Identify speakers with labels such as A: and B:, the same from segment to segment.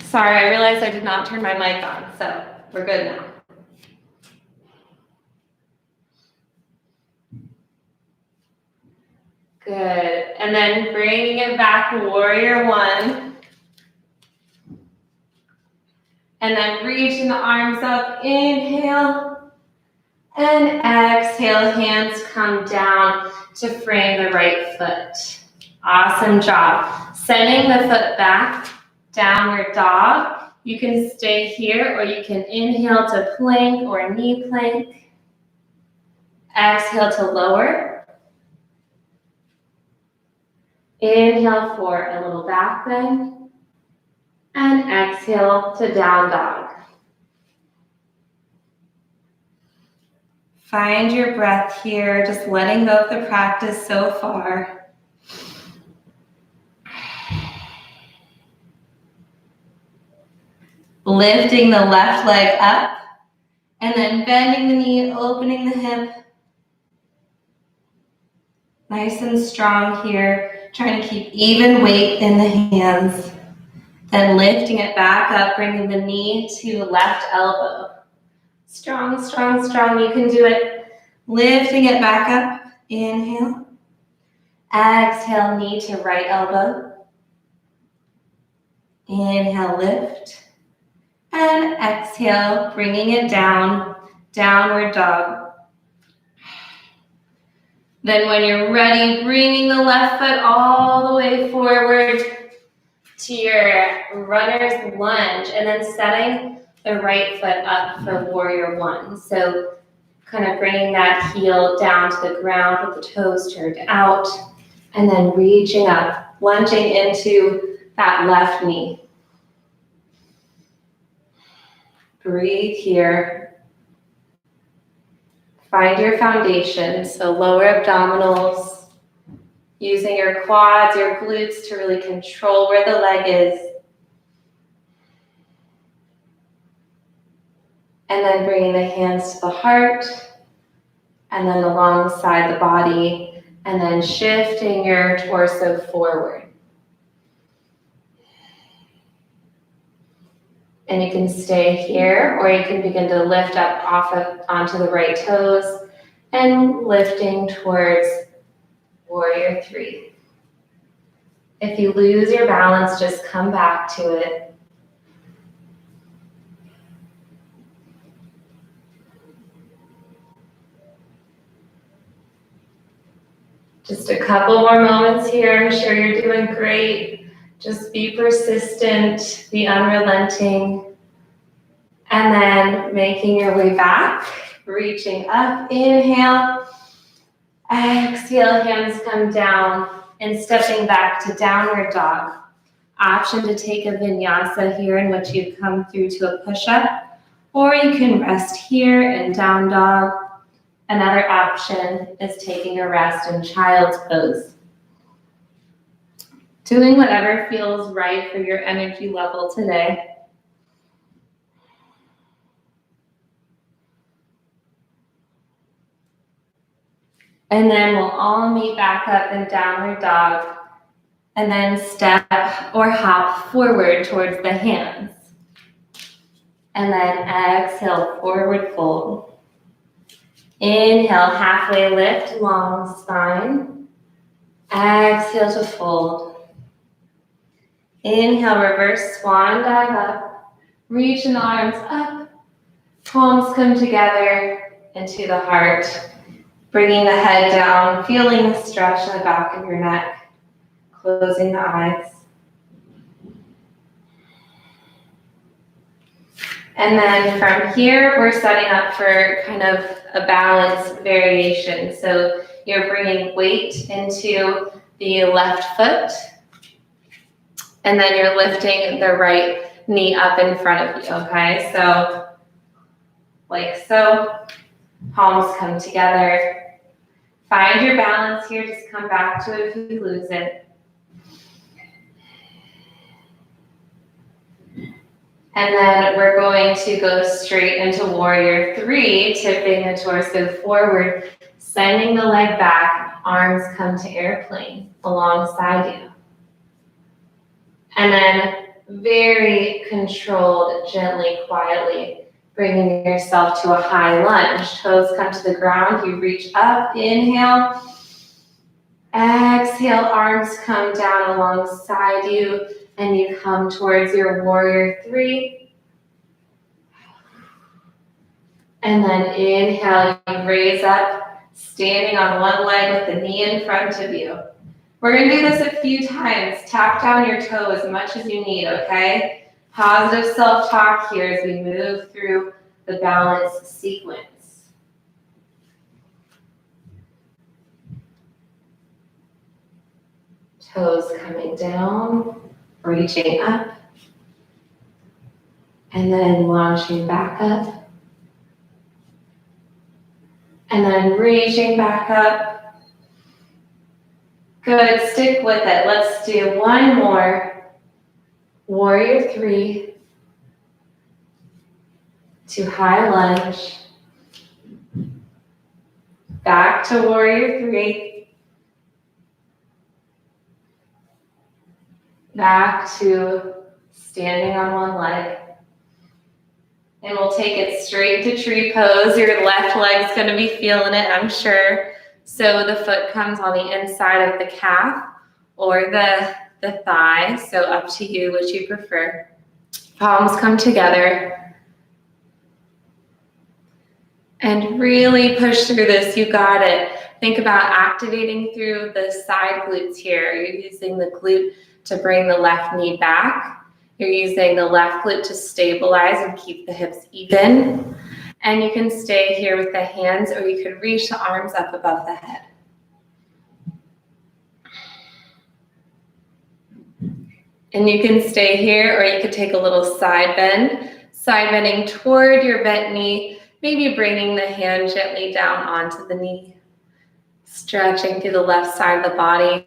A: Sorry, I realized I did not turn my mic on, so we're good now. Good, and then bringing it back, warrior one. And then reaching the arms up, inhale. And exhale, hands come down to frame the right foot. Awesome job. Sending the foot back, downward dog. You can stay here or you can inhale to plank or knee plank. Exhale to lower. Inhale for a little back bend. And exhale to down dog. Find your breath here, just letting go of the practice so far. Lifting the left leg up, and then bending the knee, opening the hip. Nice and strong here, trying to keep even weight in the hands. Then lifting it back up, bringing the knee to left elbow. Strong, strong, strong, you can do it. Lifting it back up, inhale. Exhale, knee to right elbow. Inhale, lift. And exhale, bringing it down, downward dog. Then when you're ready, bringing the left foot all the way forward to your runner's lunge, and then setting the right foot up for warrior one. So kind of bringing that heel down to the ground with the toes turned out, and then reaching up, lunging into that left knee. Breathe here. Find your foundation, so lower abdominals, using your quads, your glutes to really control where the leg is. And then bringing the hands to the heart, and then alongside the body, and then shifting your torso forward. And you can stay here, or you can begin to lift up onto the right toes and lifting towards warrior three. If you lose your balance, just come back to it. Just a couple more moments here. I'm sure you're doing great. Just be persistent, be unrelenting, and then making your way back, reaching up, inhale, exhale, hands come down, and stepping back to downward dog. Option to take a vinyasa here in which you come through to a push-up, or you can rest here in down dog. Another option is taking a rest in child's pose. Doing whatever feels right for your energy level today. And then we'll all meet back up in downward dog, and then step or hop forward towards the hands. And then exhale, forward fold. Inhale, halfway lift, long spine. Exhale to fold. Inhale, reverse swan dive up, reaching the arms up, palms come together into the heart, bringing the head down, feeling the stretch in the back of your neck, closing the eyes. And then from here, we're setting up for kind of a balance variation. So you're bringing weight into the left foot, and then you're lifting the right knee up in front of you, okay? So, like so, palms come together. Find your balance here, just come back to it if you lose it. And then we're going to go straight into warrior three, tipping the torso forward, sending the leg back, arms come to airplane alongside you. And then very controlled, gently, quietly, bringing yourself to a high lunge. Toes come to the ground, you reach up, inhale. Exhale, arms come down alongside you, and you come towards your warrior three. And then inhale, you raise up, standing on one leg with the knee in front of you. We're going to do this a few times. Tap down your toe as much as you need, okay? Positive self-talk here as we move through the balance sequence. Toes coming down, reaching up, and then launching back up, and then reaching back up. Good, stick with it. Let's do one more. Warrior three to high lunge. Back to warrior three. Back to standing on one leg. And we'll take it straight to tree pose. Your left leg's gonna be feeling it, I'm sure. So the foot comes on the inside of the calf or the thigh. So up to you, which you prefer. Palms come together. And really push through this, you got it. Think about activating through the side glutes here. You're using the glute to bring the left knee back. You're using the left glute to stabilize and keep the hips even. And you can stay here with the hands, or you could reach the arms up above the head. And you can stay here, or you could take a little side bending toward your bent knee, maybe bringing the hand gently down onto the knee, stretching through the left side of the body.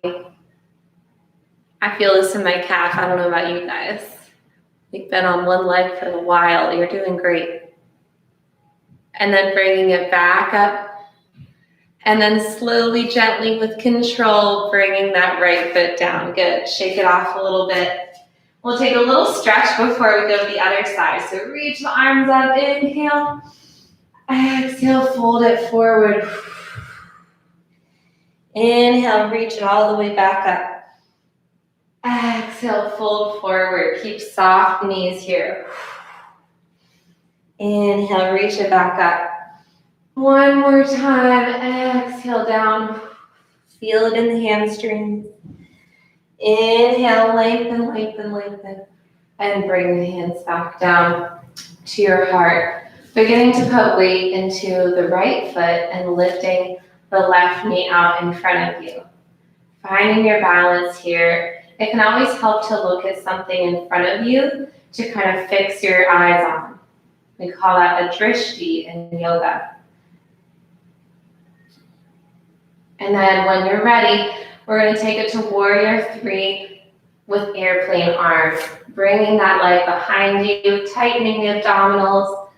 A: I feel this in my calf. I don't know about you guys. You've been on one leg for a while. You're doing great. And then bringing it back up. And then slowly, gently, with control, bringing that right foot down. Good. Shake it off a little bit. We'll take a little stretch before we go to the other side. So reach the arms up. Inhale. Exhale, fold it forward. Inhale, reach it all the way back up. Exhale, fold forward. Keep soft knees here. Inhale, reach it back up. One more time. Exhale down. Feel it in the hamstrings. Inhale, lengthen, lengthen, lengthen. And bring the hands back down to your heart. Beginning to put weight into the right foot and lifting the left knee out in front of you. Finding your balance here. It can always help to look at something in front of you to kind of fix your eyes on. We call that a drishti in yoga. And then when you're ready, we're going to take it to warrior three with airplane arms. Bringing that leg behind you, tightening the abdominals.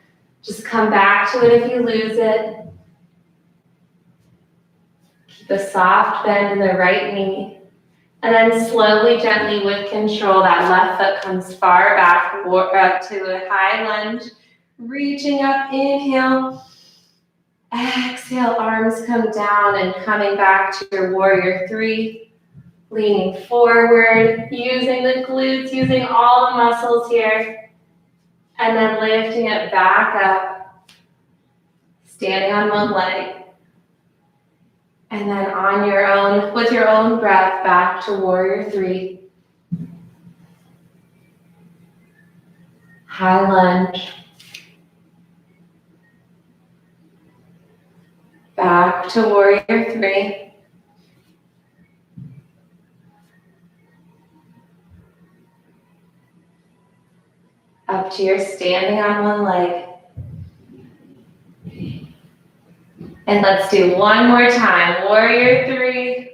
A: Just come back to it if you lose it. Keep a soft bend in the right knee. And then slowly, gently, with control, that left foot comes far back, walk up to a high lunge. Reaching up, inhale. Exhale, arms come down and coming back to your warrior three. Leaning forward, using the glutes, using all the muscles here. And then lifting it back up. Standing on one leg. And then on your own, with your own breath, back to warrior three. High lunge. Back to warrior three. Up to your standing on one leg. And let's do one more time. Warrior three.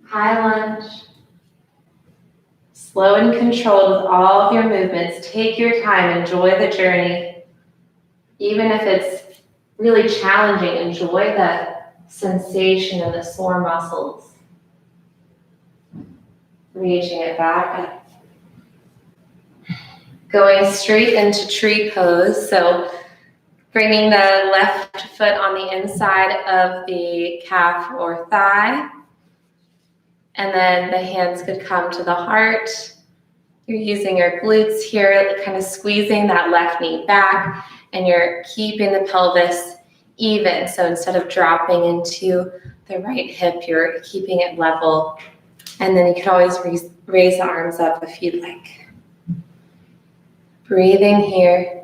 A: High lunge. Slow and controlled with all of your movements. Take your time. Enjoy the journey. Even if it's really challenging, enjoy the sensation of the sore muscles. Reaching it back up. Going straight into tree pose. So bringing the left foot on the inside of the calf or thigh. And then the hands could come to the heart. You're using your glutes here, kind of squeezing that left knee back, and you're keeping the pelvis even. So instead of dropping into the right hip, you're keeping it level. And then you can always raise the arms up if you'd like. Breathing here.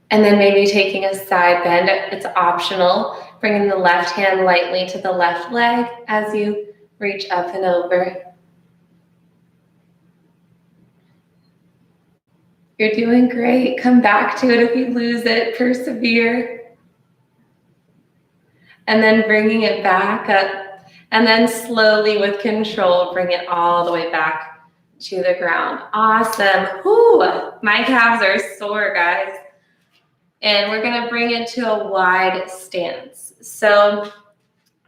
A: And then maybe taking a side bend. It's optional. Bringing the left hand lightly to the left leg as you reach up and over. You're doing great. Come back to it if you lose it. Persevere. And then bringing it back up. And then slowly with control, bring it all the way back to the ground. Awesome. Whew, my calves are sore, guys. And we're going to bring it to a wide stance. So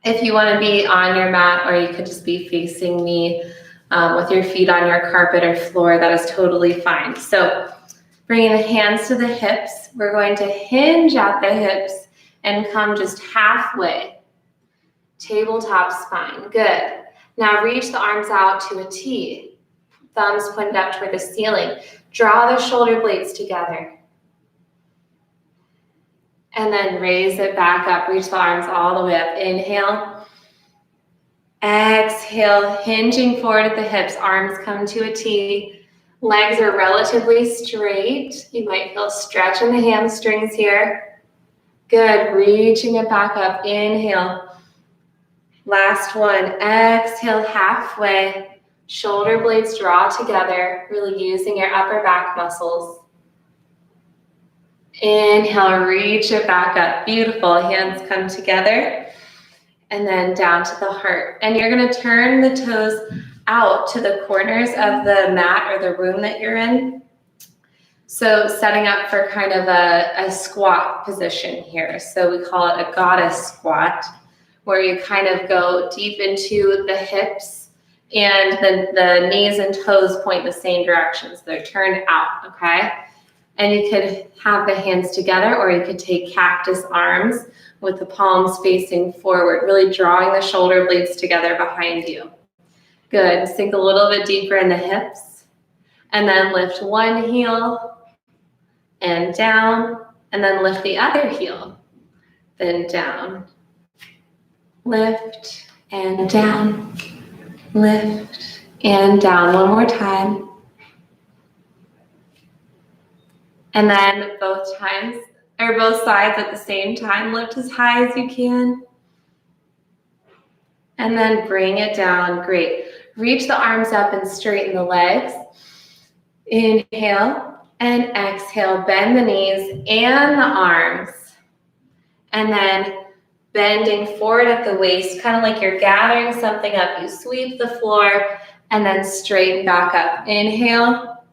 A: if you want to be on your mat, or you could just be facing me with your feet on your carpet or floor, that is totally fine. So bringing the hands to the hips, we're going to hinge at the hips and come just halfway. Tabletop spine. Good. Now reach the arms out to a T. Thumbs pointed up toward the ceiling. Draw the shoulder blades together. And then raise it back up. Reach the arms all the way up. Inhale. Exhale, hinging forward at the hips. Arms come to a T. Legs are relatively straight. You might feel a stretch in the hamstrings here. Good. Reaching it back up. Inhale. Last one. Exhale, halfway. Shoulder blades draw together, really using your upper back muscles. Inhale, reach it back up. Beautiful. Hands come together. And then down to the heart. And you're going to turn the toes out to the corners of the mat or the room that you're in. So setting up for kind of a squat position here. So we call it a goddess squat, where you kind of go deep into the hips and the knees and toes point the same direction. So they're turned out, okay? And you could have the hands together, or you could take cactus arms with the palms facing forward, really drawing the shoulder blades together behind you. Good. Sink a little bit deeper in the hips. And then lift one heel and down, and then lift the other heel, then down. Lift and down. Lift and down. One more time. And then both times, or both sides at the same time, lift as high as you can. And then bring it down. Great. Reach the arms up and straighten the legs. Inhale and exhale. Bend the knees and the arms. And then bending forward at the waist, kind of like you're gathering something up. You sweep the floor and then straighten back up. Inhale.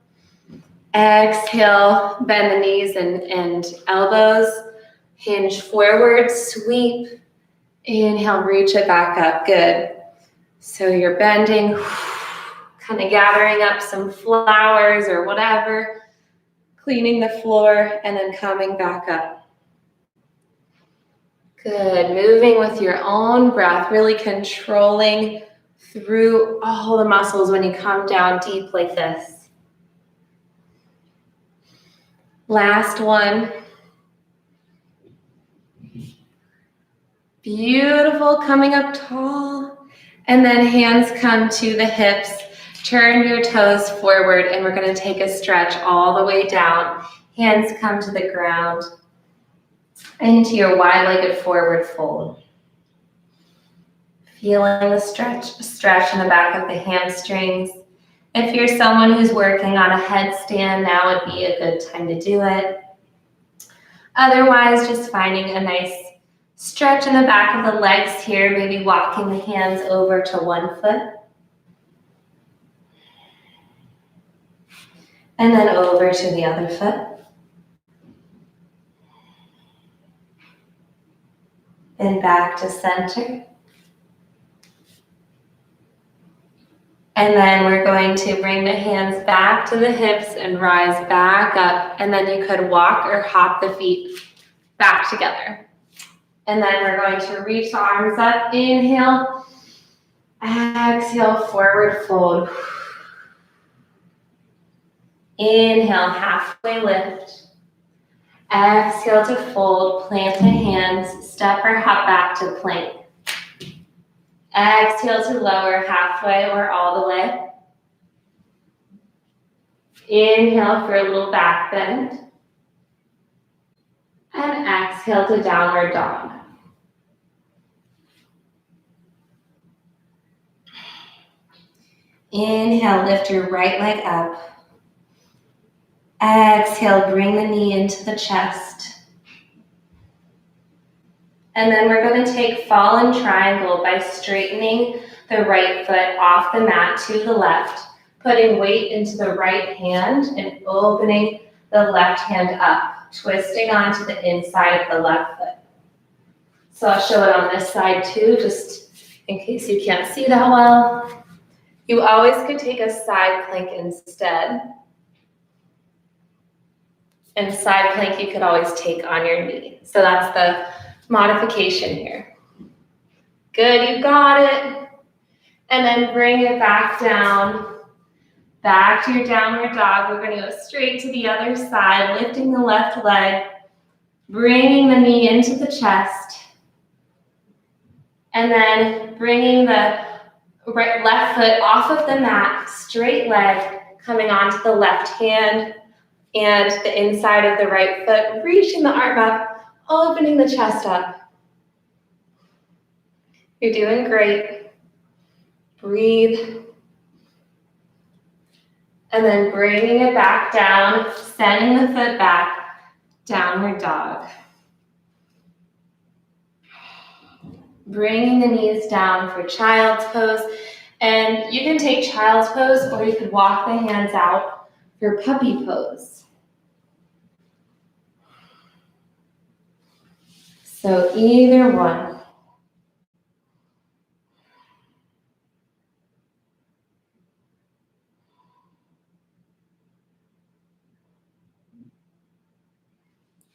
A: Exhale. Bend the knees and elbows. Hinge forward. Sweep. Inhale. Reach it back up. Good. So you're bending, kind of gathering up some flowers or whatever, cleaning the floor, and then coming back up. Good. Moving with your own breath, really controlling through all the muscles when you come down deep like this. Last one. Beautiful. Coming up tall. And then hands come to the hips. Turn your toes forward, and we're going to take a stretch all the way down. Hands come to the ground. Into your wide-legged forward fold. Feeling the stretch in the back of the hamstrings. If you're someone who's working on a headstand, now would be a good time to do it. Otherwise, just finding a nice stretch in the back of the legs here, maybe walking the hands over to one foot. And then over to the other foot. Then back to center. And then we're going to bring the hands back to the hips and rise back up. And then you could walk or hop the feet back together. And then we're going to reach the arms up. Inhale. Exhale, forward fold. Inhale, halfway lift. Exhale to fold, plant the hands, step or hop back to plank. Exhale to lower halfway or all the way. Inhale for a little back bend. And exhale to downward dog. Inhale, lift your right leg up. Exhale, bring the knee into the chest. And then we're going to take fallen triangle by straightening the right foot off the mat to the left, putting weight into the right hand and opening the left hand up, twisting onto the inside of the left foot. So I'll show it on this side too, just in case you can't see that well. You always could take a side plank instead. And side plank you could always take on your knee. So that's the modification here. Good, you got it. And then bring it back down, back to your downward dog. We're going to go straight to the other side, lifting the left leg, bringing the knee into the chest, and then bringing the left foot off of the mat, straight leg, coming onto the left hand and the inside of the right foot, reaching the arm up, opening the chest up. You're doing great. Breathe. And then bringing it back down, sending the foot back, downward dog. Bringing the knees down for child's pose. And you can take child's pose or you could walk the hands out for puppy pose. So either one.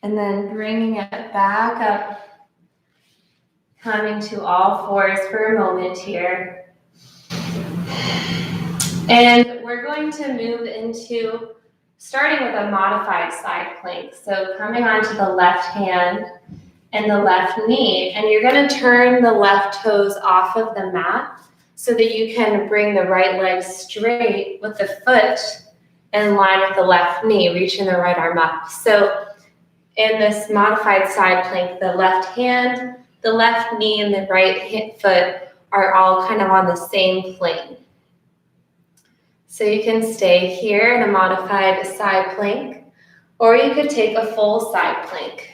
A: And then bringing it back up, coming to all fours for a moment here. And we're going to move into starting with a modified side plank. So coming onto the left hand and the left knee, and you're going to turn the left toes off of the mat so that you can bring the right leg straight with the foot in line with the left knee, reaching the right arm up. So in this modified side plank, the left hand, the left knee, and the right foot are all kind of on the same plane. So you can stay here in a modified side plank, or you could take a full side plank.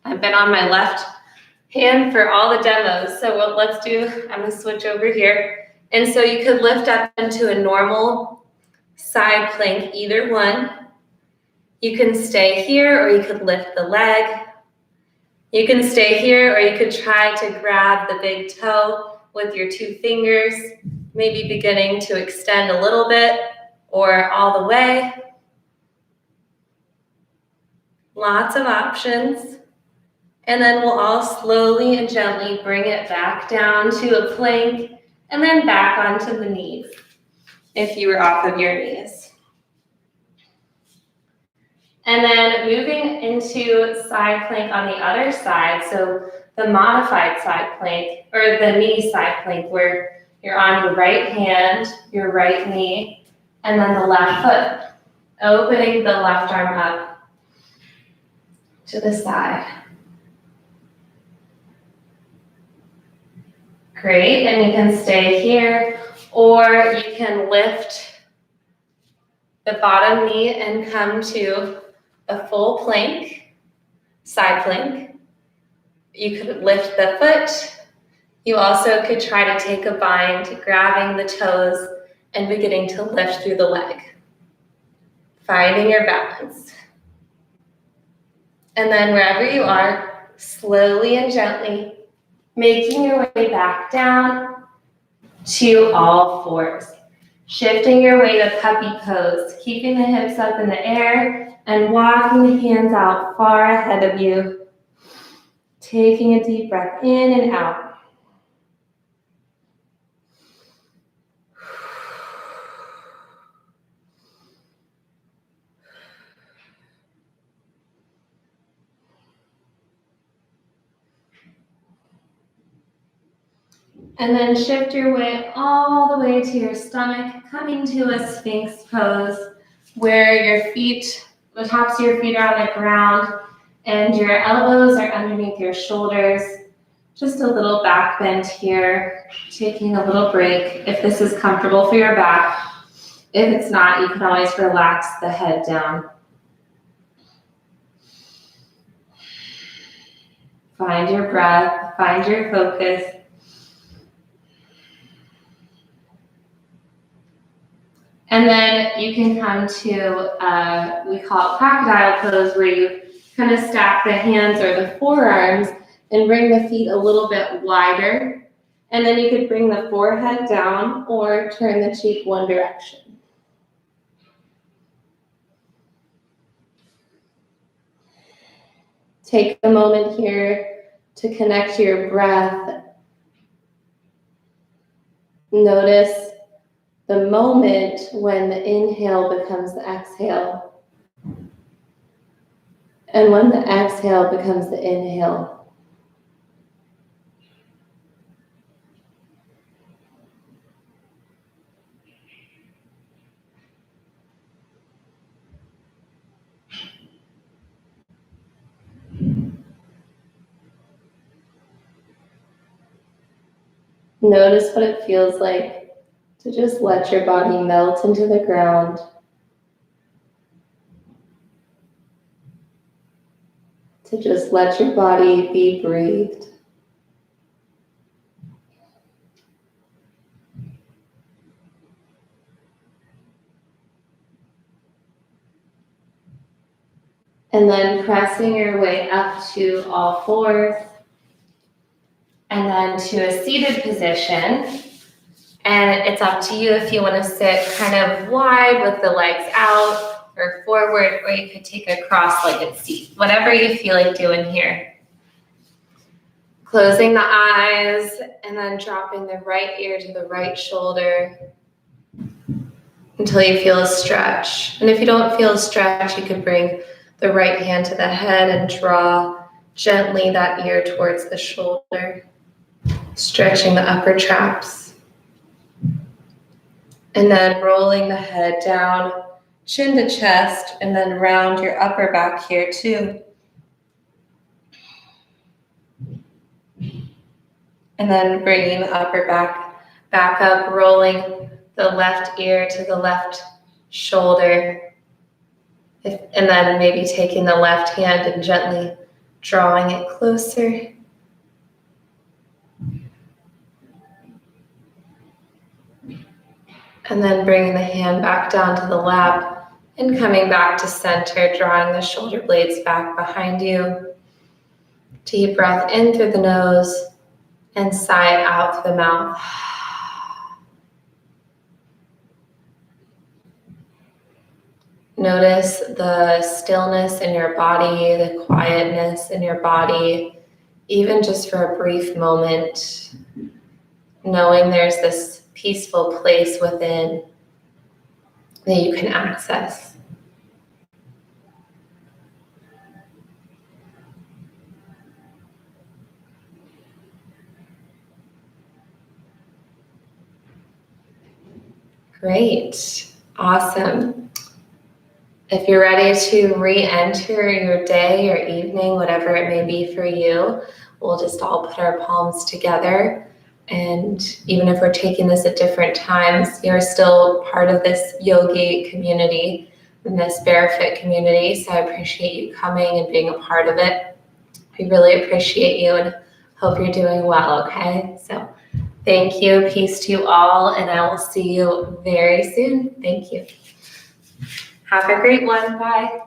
A: I've been on my left hand for all the demos, so what let's do, I'm going to switch over here. And so you could lift up into a normal side plank, either one. You can stay here, or you could lift the leg. You can stay here, or you could try to grab the big toe with your two fingers, maybe beginning to extend a little bit or all the way. Lots of options. And then we'll all slowly and gently bring it back down to a plank and then back onto the knees if you were off of your knees. And then moving into side plank on the other side, so the modified side plank, or the knee side plank, where you're on your right hand, your right knee, and then the left foot, opening the left arm up to the side. Great, and you can stay here, or you can lift the bottom knee and come to a full plank, side plank. You could lift the foot. You also could try to take a bind, grabbing the toes and beginning to lift through the leg, finding your balance. And then wherever you are, slowly and gently, making your way back down to all fours. Shifting your weight to puppy pose, keeping the hips up in the air and walking the hands out far ahead of you. Taking a deep breath in and out. And then shift your weight all the way to your stomach, coming to a Sphinx pose where your feet, the tops of your feet are on the ground and your elbows are underneath your shoulders. Just a little back bend here, taking a little break if this is comfortable for your back. If it's not, you can always relax the head down. Find your breath, find your focus. And then you can come to, we call it crocodile pose, where you kind of stack the hands or the forearms and bring the feet a little bit wider. And then you could bring the forehead down or turn the cheek one direction. Take a moment here to connect to your breath. Notice the moment when the inhale becomes the exhale, and when the exhale becomes the inhale. Notice what it feels like to just let your body melt into the ground. To just let your body be breathed. And then pressing your way up to all fours. And then to a seated position. And it's up to you if you want to sit kind of wide with the legs out or forward, or you could take a cross-legged seat, whatever you feel like doing here. Closing the eyes and then dropping the right ear to the right shoulder until you feel a stretch. And if you don't feel a stretch, you could bring the right hand to the head and draw gently that ear towards the shoulder, stretching the upper traps. And then rolling the head down, chin to chest, and then round your upper back here too. And then bringing the upper back up, rolling the left ear to the left shoulder. And then maybe taking the left hand and gently drawing it closer. And then bringing the hand back down to the lap and coming back to center, drawing the shoulder blades back behind you. Deep breath in through the nose and sigh out through the mouth. Notice the stillness in your body, the quietness in your body, even just for a brief moment, knowing there's this peaceful place within that you can access. Great, awesome. If you're ready to re-enter your day or evening, whatever it may be for you, we'll just all put our palms together. And even if we're taking this at different times, you're still part of this yogi community and this BearFIT community. So I appreciate you coming and being a part of it. We really appreciate you and hope you're doing well, okay? So thank you, peace to you all, and I will see you very soon. Thank you. Have a great one, bye.